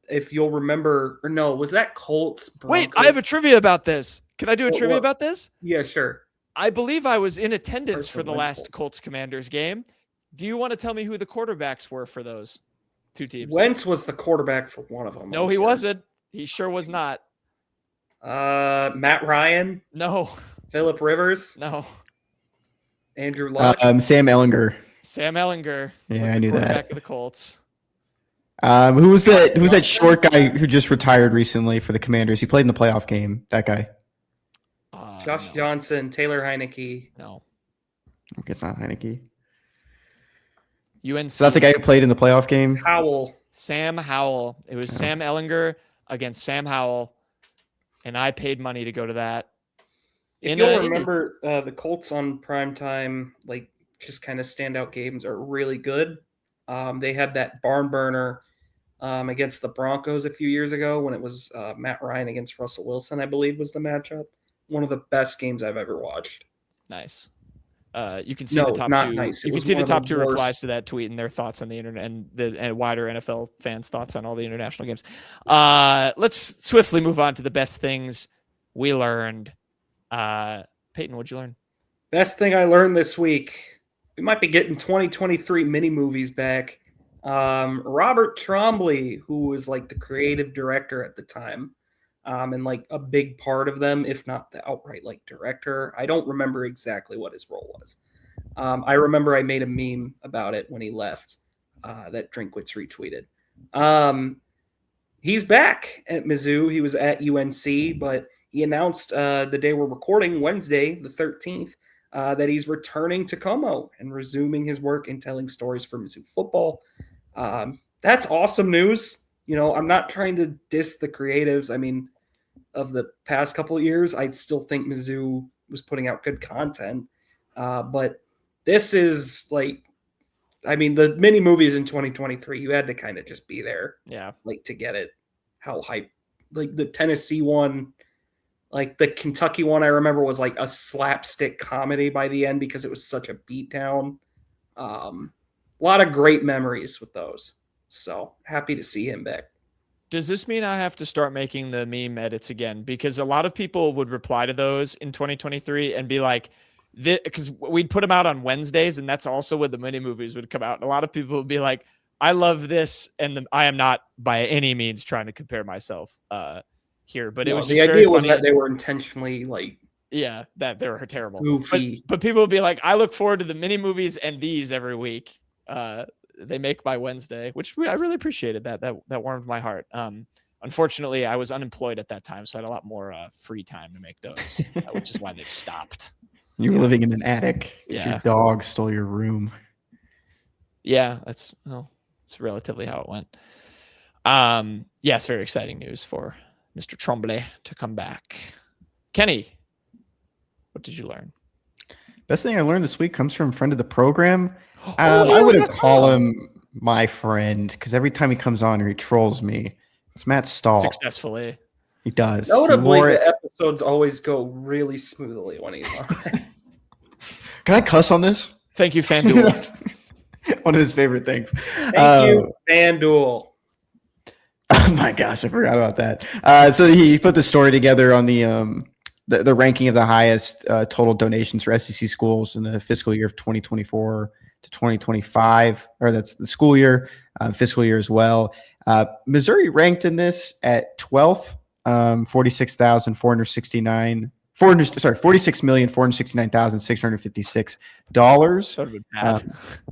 If you'll remember, or no, was that Colts? Broncos? Wait, I have a trivia about this. Can I do a trivia about this? Yeah, sure. I believe I was in attendance for the last Colts Commanders game. Do you want to tell me who the quarterbacks were for those 2 teams? Wentz was the quarterback for one of them. No, he wasn't. He sure was not. Matt Ryan? No. Phillip Rivers? No. Andrew Luck? Sam Ellinger. Sam Ellinger. Yeah, was I knew that. Quarterback of the Colts. Who was that short guy who just retired recently for the Commanders? He played in the playoff game. That guy. Josh Johnson, Taylor Heineke. No. Okay, it's not Heineke. UNC. Is that the guy who played in the playoff game? Howell. Sam Howell. It was Sam Ellinger against Sam Howell, and I paid money to go to that. If you'll remember, the Colts on primetime, like, just kind of standout games are really good. They had that barn burner against the Broncos a few years ago when it was Matt Ryan against Russell Wilson, I believe, was the matchup. One of the best games I've ever watched. Nice. You can see the top 2. Nice. You can see the top 2 replies to that tweet and their thoughts on the internet and the wider NFL fans' thoughts on all the international games. Let's swiftly move on to the best things we learned. Payton, what'd you learn? Best thing I learned this week. We might be getting 2023 mini movies back. Robert Trombley, who was like the creative director at the time, and like a big part of them, if not the outright like director. I don't remember exactly what his role was. I remember I made a meme about it when he left that Drinkwitz retweeted. He's back at Mizzou. He was at UNC, but he announced the day we're recording, Wednesday, the 13th, that he's returning to Como and resuming his work in telling stories for Mizzou football. That's awesome news. You know, I'm not trying to diss the creatives. I mean, of the past couple of years, I still think Mizzou was putting out good content. But this is like, I mean, the mini movies in 2023, you had to kind of just be there. Yeah. Like to get it. How hype, like the Tennessee one, like the Kentucky one, I remember was like a slapstick comedy by the end because it was such a beatdown. A lot of great memories with those. So happy to see him back. Does this mean I have to start making the meme edits again? Because a lot of people would reply to those in 2023 and be like, because we'd put them out on Wednesdays, and that's also when the mini movies would come out. And a lot of people would be like, I love this. And I am not by any means trying to compare myself here, but it was just the idea was that they were intentionally like, yeah, that they were terrible. Goofy. But people would be like, I look forward to the mini movies and these every week. They make my Wednesday, which I really appreciated. That warmed my heart. Unfortunately, I was unemployed at that time, so I had a lot more free time to make those, which is why they've stopped. You were living in an attic. Yeah. Your dog stole your room. Yeah, that's relatively how it went. Yeah, it's very exciting news for Mr. Tremblay to come back. Kenny, what did you learn? Best thing I learned this week comes from a friend of the program. I wouldn't call him my friend because every time he comes on here, he trolls me. It's Matt Stahl. Successfully. He does. Notably, the episodes always go really smoothly when he's on. Can I cuss on this? Thank you, FanDuel. One of his favorite things. Thank you, FanDuel. Oh my gosh, I forgot about that. So he put the story together on the ranking of the highest total donations for SEC schools in the fiscal year of 2024 to 2025, or that's the school year, fiscal year as well. Missouri ranked in this at 12th, $46,469,656.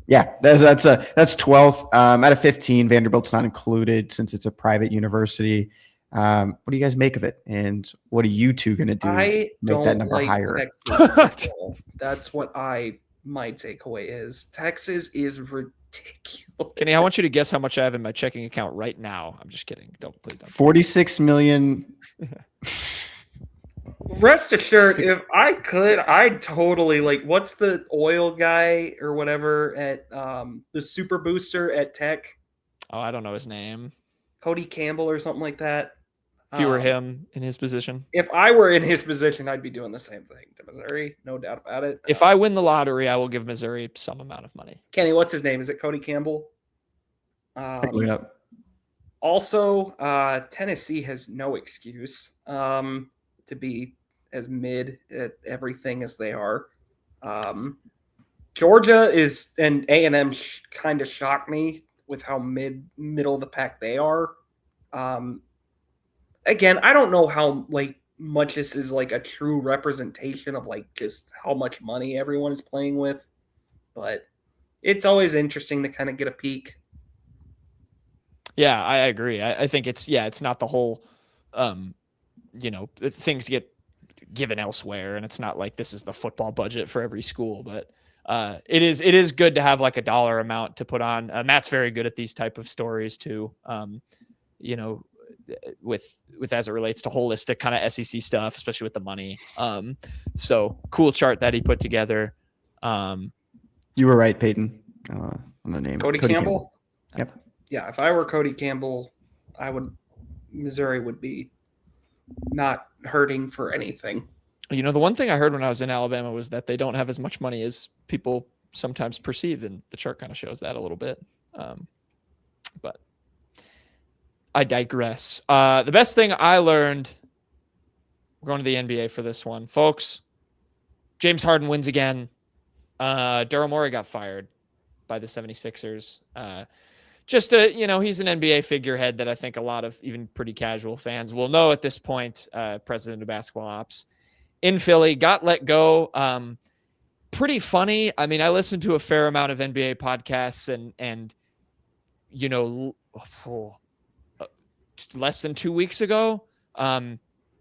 Yeah, that's 12th out of 15. Vanderbilt's not included since it's a private university. What do you guys make of it? And what are you two going to do to make that number higher? That's what my takeaway is. Texas is ridiculous. Kenny, I want you to guess how much I have in my checking account right now. I'm just kidding. Please don't. 46 million. Rest assured, if I could, I'd totally what's the oil guy or whatever at the super booster at Tech? Oh, I don't know his name. Cody Campbell or something like that. If you were him in his position. If I were in his position, I'd be doing the same thing to Missouri. No doubt about it. If I win the lottery, I will give Missouri some amount of money. Kenny, what's his name? Is it Cody Campbell? Also, Tennessee has no excuse to be as mid at everything as they are. Georgia is, and A&M kind of shocked me with how middle of the pack they are. Again, I don't know how much this is a true representation of just how much money everyone is playing with, but it's always interesting to kind of get a peek. Yeah, I agree. I think it's not the whole, things get given elsewhere, and it's not like this is the football budget for every school, but it is good to have a dollar amount to put on. Matt's very good at these type of stories too. With as it relates to holistic kind of SEC stuff, especially with the money. So cool chart that he put together. You were right, Payton, on the name. Cody Campbell? Yep. Yeah, if I were Cody Campbell, Missouri would be not hurting for anything. The one thing I heard when I was in Alabama was that they don't have as much money as people sometimes perceive, and the chart kind of shows that a little bit. But I digress. The best thing I learned, we're going to the NBA for this one, folks. James Harden wins again. Daryl Morey got fired by the 76ers. He's an NBA figurehead that I think a lot of even pretty casual fans will know at this point. President of basketball ops in Philly, got let go. Pretty funny. I mean, I listened to a fair amount of NBA podcasts and less than 2 weeks ago,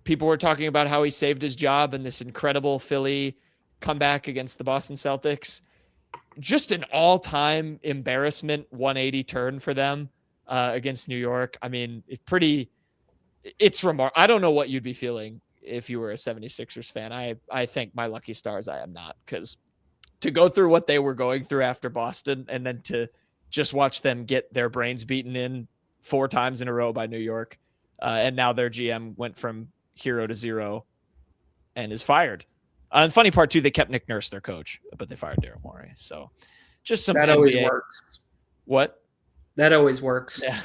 people were talking about how he saved his job in this incredible Philly comeback against the Boston Celtics. Just an all-time embarrassment 180 turn for them against New York. I mean, it's remarkable. I don't know what you'd be feeling if you were a 76ers fan. I thank my lucky stars I am not, because to go through what they were going through after Boston and then to just watch them get their brains beaten in 4 times in a row by New York. And now their GM went from hero to zero and is fired. And the funny part too, they kept Nick Nurse, their coach, but they fired Daryl Morey. So just some that NBA. Always works. What? That always works. Yeah.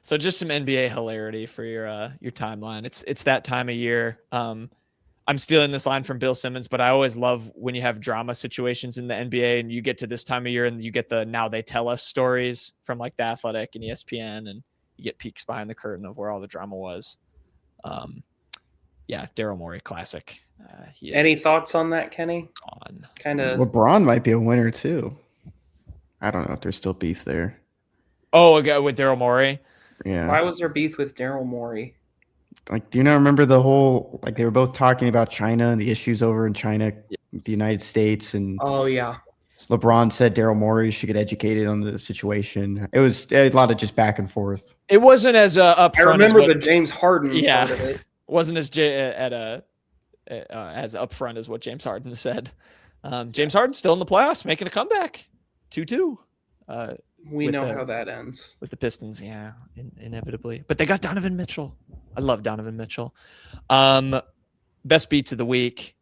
So just some NBA hilarity for your timeline. It's that time of year. I'm stealing this line from Bill Simmons, but I always love when you have drama situations in the NBA and you get to this time of year and you get the now they tell us stories from The Athletic and ESPN, and you get peeks behind the curtain of where all the drama was. Daryl Morey, classic. Any thoughts on that, Kenny? Kind of. LeBron might be a winner too. I don't know if there's still beef there. Oh, with Daryl Morey. Yeah. Why was there beef with Daryl Morey? Like, do you not remember the whole, like, they were both talking about China and the issues over in China, the United States, and Oh yeah, LeBron said Daryl Morey should get educated on the situation. It was a lot of just back and forth. It wasn't as upfront. I remember as the James Harden Yeah. part of it. wasn't as as upfront as what James Harden said. James Harden's still in the playoffs, making a comeback, 2-2. We know how that ends with the Pistons. Yeah, inevitably. But they got Donovan Mitchell. I love Donovan Mitchell. Best beats of the week.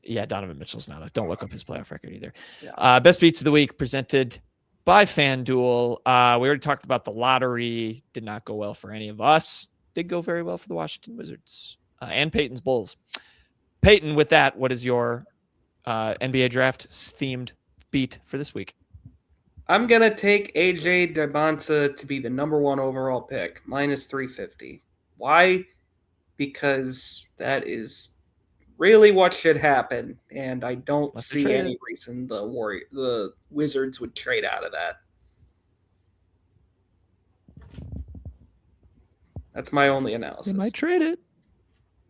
Yeah, Donovan Mitchell's not. Don't look up his playoff record either. Yeah. Best beats of the week presented by FanDuel. We already talked about the lottery. Did not go well for any of us. Did go very well for the Washington Wizards and Peyton's Bulls. Peyton, with that, what is your NBA draft themed beat for this week? I'm going to take AJ Dybantsa to be the number 1 overall pick, minus 350. Why? Because that is really what should happen, and I don't see any reason the Wizards would trade out of that. That's my only analysis. They might trade it.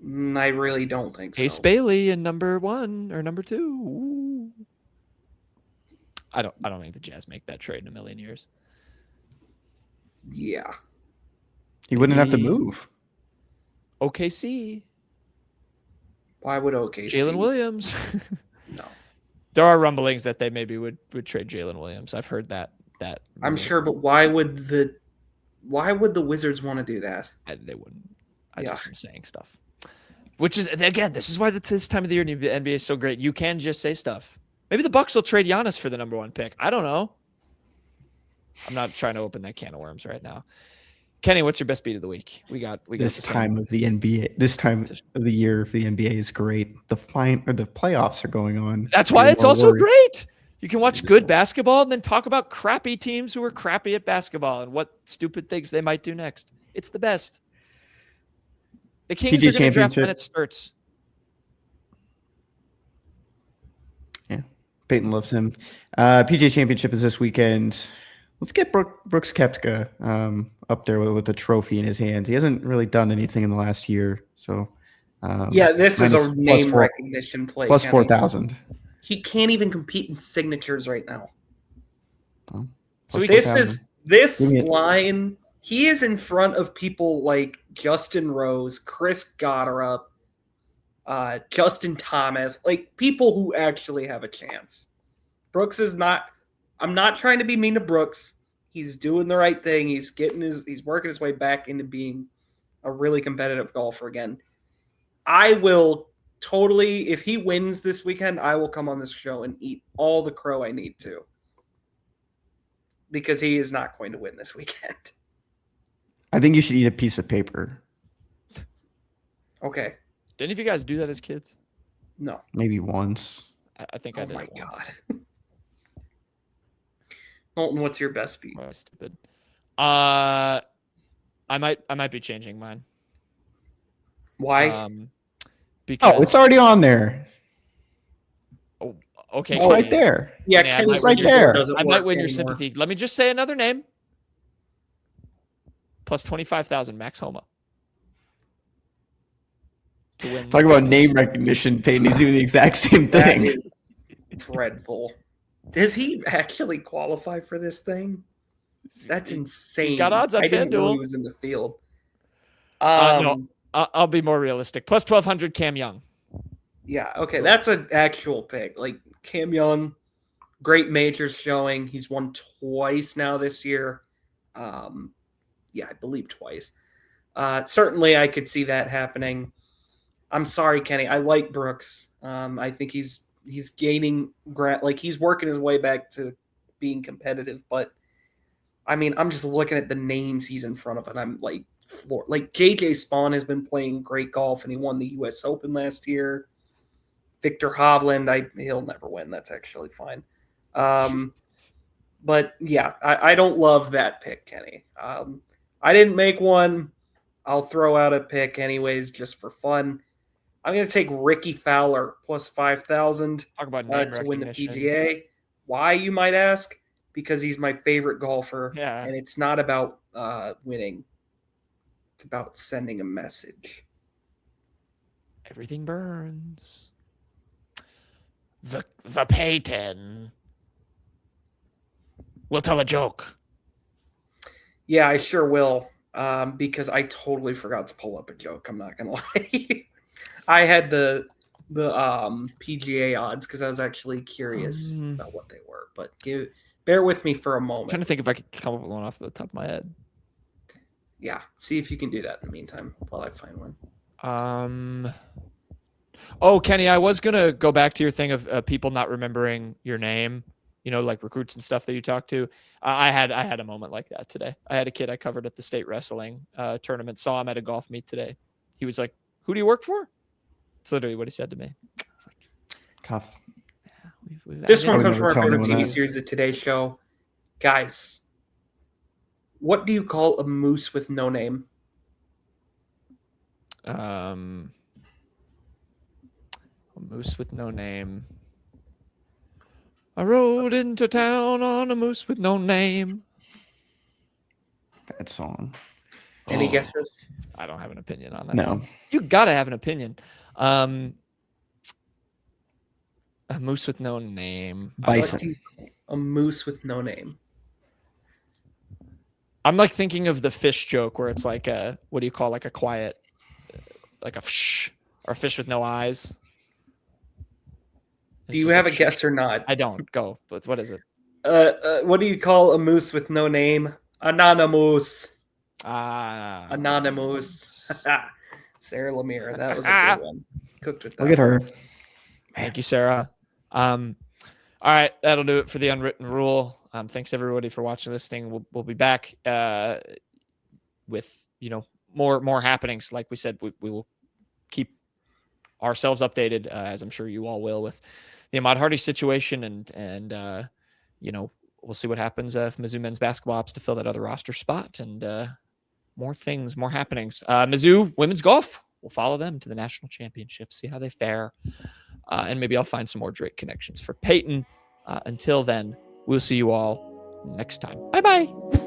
I really don't think so. Ace Bailey in number 1 or number 2. Ooh. I don't think the Jazz make that trade in a million years. Yeah. He wouldn't have to move. OKC. Why would OKC? Jalen Williams. No. There are rumblings that they maybe would trade Jalen Williams. I've heard that. I'm sure, but why would the Wizards want to do that? They wouldn't. I just am saying stuff. Which is, again, this is why this time of the year in the NBA is so great. You can just say stuff. Maybe the Bucks will trade Giannis for the number 1 pick. I don't know. I'm not trying to open that can of worms right now. Kenny, what's your best beat of the week? We got this time of the NBA. This time of the year for the NBA is great. The playoffs are going on. That's why it's also great. You can watch good basketball and then talk about crappy teams who are crappy at basketball and what stupid things they might do next. It's the best. The Kings are going to draft Bennett Sturts. Yeah, Peyton loves him. PGA Championship is this weekend. Let's get Brooks Koepka up there with a trophy in his hands. He hasn't really done anything in the last year, so this is a name recognition play. Plus 4,000. He can't even compete in signatures right now. Oh, so this line. He is in front of people like Justin Rose, Chris Goddard, Justin Thomas, like people who actually have a chance. Brooks is not. I'm not trying to be mean to Brooks. He's doing the right thing. He's working his way back into being a really competitive golfer again. I will totally, if he wins this weekend, I will come on this show and eat all the crow I need to. Because he is not going to win this weekend. I think you should eat a piece of paper. Okay. Did any of you guys do that as kids? No. Maybe once. I think I did. Oh my God. Colton, what's your best beat? Oh, stupid. I might be changing mine. Why? Because it's already on there. Oh, okay. It's right there. Yeah, it's right there. I might win your sympathy. Let me just say another name. Plus 25,000, Max Homa. To win. Talk about name recognition, Peyton. He's doing the exact same thing. That is dreadful. Does he actually qualify for this thing? That's insane. He's got odds on FanDuel. I didn't know he was in the field. No, I'll be more realistic. Plus 1,200, Cam Young. Yeah, okay. That's an actual pick. Like, Cam Young, great majors showing. He's won twice now this year. Yeah, I believe twice. Certainly, I could see that happening. I'm sorry, Kenny. I like Brooks. I think he's gaining he's working his way back to being competitive. But I mean, I'm just looking at the names he's in front of, and I'm like, floored. Like JJ Spawn has been playing great golf, and he won the U.S. Open last year. Victor Hovland, he'll never win. That's actually fine. But yeah, I don't love that pick, Kenny. I didn't make one. I'll throw out a pick anyways, just for fun. I'm going to take Ricky Fowler plus 5,000 Talk about name to win the PGA. Why, you might ask? Because he's my favorite golfer, yeah. And it's not about winning. It's about sending a message. Everything burns. The Payton will tell a joke. Yeah, I sure will. Because I totally forgot to pull up a joke. I'm not gonna lie. I had the PGA odds because I was actually curious about what they were. But bear with me for a moment. I'm trying to think if I could come up with one off the top of my head. Yeah, see if you can do that in the meantime while I find one. Oh, Kenny, I was gonna go back to your thing of people not remembering your name. You know, like recruits and stuff that you talk to. I had a moment like that today. I had a kid I covered at the state wrestling tournament. Saw him at a golf meet today. He was like, "Who do you work for?" It's literally what he said to me. I was like, Tough. Yeah, we've this one I comes would from our never tell favorite anyone TV that. series, The Today Show. Guys, what do you call a moose with no name? A moose with no name. I rode into town on a moose with no name. Bad song. Any guesses? I don't have an opinion on that. No. Song. You gotta have an opinion. A moose with no name. Bison. A moose with no name. I'm like thinking of the fish joke where it's like what do you call like a quiet, like a fish or a fish with no eyes. Do you have a guess or not? I don't. Go. But what is it? What do you call a moose with no name? Anonymous. Anonymous. Sarah Lemire. That was a good one. Cooked with that. Look at her. Thank you, Sarah. All right, that'll do it for the unwritten rule. Thanks everybody for watching, listening. We'll be back with more happenings. Like we said, we will keep ourselves updated, as I'm sure you all will, with the Ahmad Hardy situation, and we'll see what happens if Mizzou men's basketball opts to fill that other roster spot, and more things, more happenings. Mizzou women's golf, we'll follow them to the national championship, see how they fare, and maybe I'll find some more Drake connections for Payton. Until then, we'll see you all next time. Bye-bye.